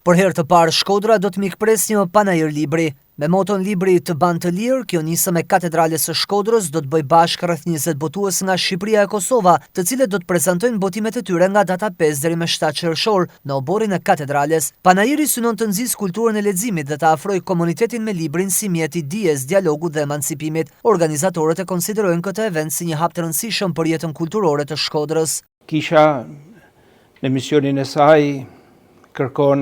Për herë të parë Shkodra do të mikpres një panajër libri. Me moton libri të ban të lirë, kjo nisë me Katedrales së Shkodrës do të bëj bashkë rreth 20 botues nga Shqipëria e Kosova, të cilët do të prezantojnë botimet e tyre nga data 5 deri me 7 qershor në oborin e Katedrales. Panajëri synon të nxjisë kulturën e leximit dhe të afrojë komunitetin me librin si mjet i dijes, dialogut dhe emancipimit. Organizatorët e konsiderojnë këtë event si një hap të rëndësishëm për jetën kulturore të Shkodrës. Kisha në misionin e saj kërkon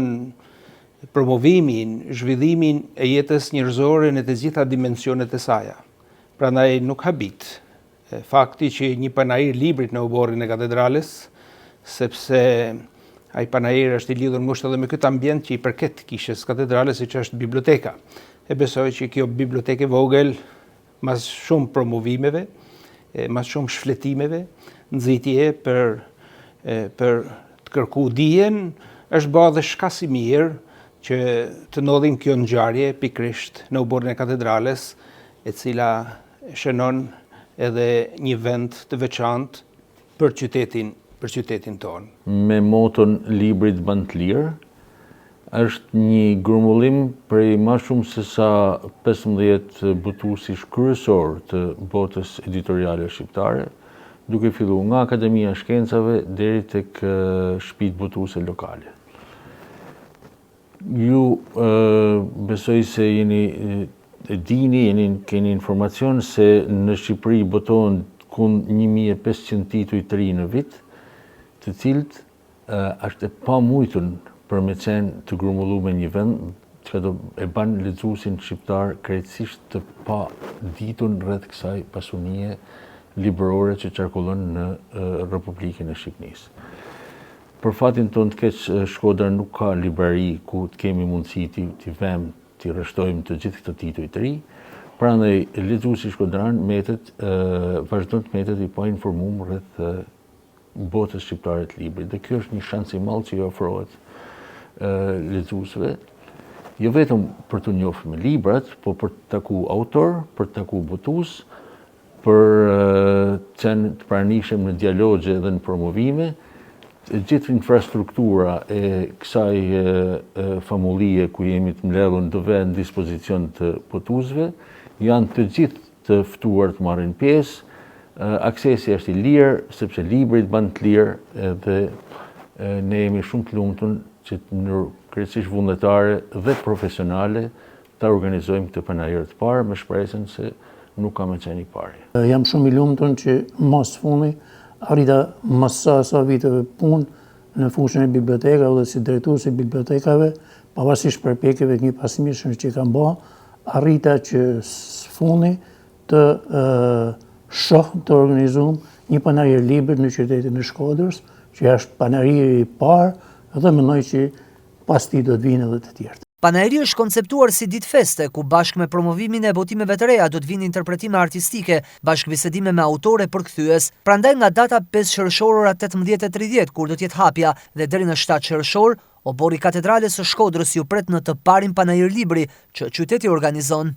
promovimin, zhvillimin e jetës njerëzore në të gjitha dimensionet e saj. Prandaj nuk habit fakti që një panajër librit në oborrin e Katedrales, sepse ai panajër është i lidhur ngushtë edhe me këtë ambient që i përket kishës Katedrales, siç është biblioteka. E besoj që kjo bibliotekë vogël, mas shumë promovimeve, mas shumë shfletimeve, nxitje për të kërku dijen, është bërë dhe shkas i mirë që të ndodhin kjo ngjarje pikrisht në oborrin e Katedrales, e cila shënon edhe një vend të veçantë për qytetin tonë. Me moton librit ban të lirë, është një grumbullim prej më shumë se sa 15 botuesish kryesor të botës editoriale shqiptare, duke filluar nga Akademia e Shkencave deri tek shtëpitë botuese lokale. Ju besoj se keni informacion se në Shqipëri botohen kund 1500 tituj të ri në vit, të cilët është e pamujtur për me qenë të grumbulluar me një vend që do e ban lexuesin shqiptar krejtësisht të pa ditur rreth kësaj pasunie librore që qarkullon në Republikën e Shqipërisë. Për fatin tonë të keq, Shkodra nuk ka librari ku të kemi mundësi të rreshtojmë të gjithë këtë tituj të ri, prandaj lexuesi shkodran vazhdon të metet i pa informuar rreth botës shqiptare të librit. Dhe kjo është një shans i madh që i ofrohet lexuesve, jo vetëm për të njohur me librat, por për të takuar autor, për të takuar botues, për të pranishëm në dialogje dhe në promovime. Gjithë infrastruktura e kësaj famullie ku jemi të mbledhur do vënë në dispozicion të botuesve, janë të gjithë të ftuar të marrin pjesë. Aksesi është i lirë, sepse libri ban të lirë dhe ne jemi shumë të lumtur që në krejtësisht vullnetare dhe profesionale ta organizojmë këtë panajër të parë me shpresën se nuk ka më qenë i pari. Jam shumë i lumtur që mos funi arrita mas sa viteve punë në fushën e bibliotekave dhe si drejtues i bibliotekave, pavarësisht përpjekjeve të një pasimish që kam bërë, arrita që sfuni të shoh të organizojmë një panajër libër në qytetin e Shkodrës, që është panajëri i parë dhe mendoj që pas tij do të vinë edhe të tjerë. Panajëri është konceptuar si ditë feste, ku bashkë me promovimin e botimeve të reja do të vinë interpretime artistike, bashkë bisedime me autore përkthyes. Prandaj nga data 5 qershor ora 18:30, kur do të jetë hapja, dhe deri në 7 qershor, obori Katedrales së Shkodrës ju pret në të parin panajër libri që qyteti organizon.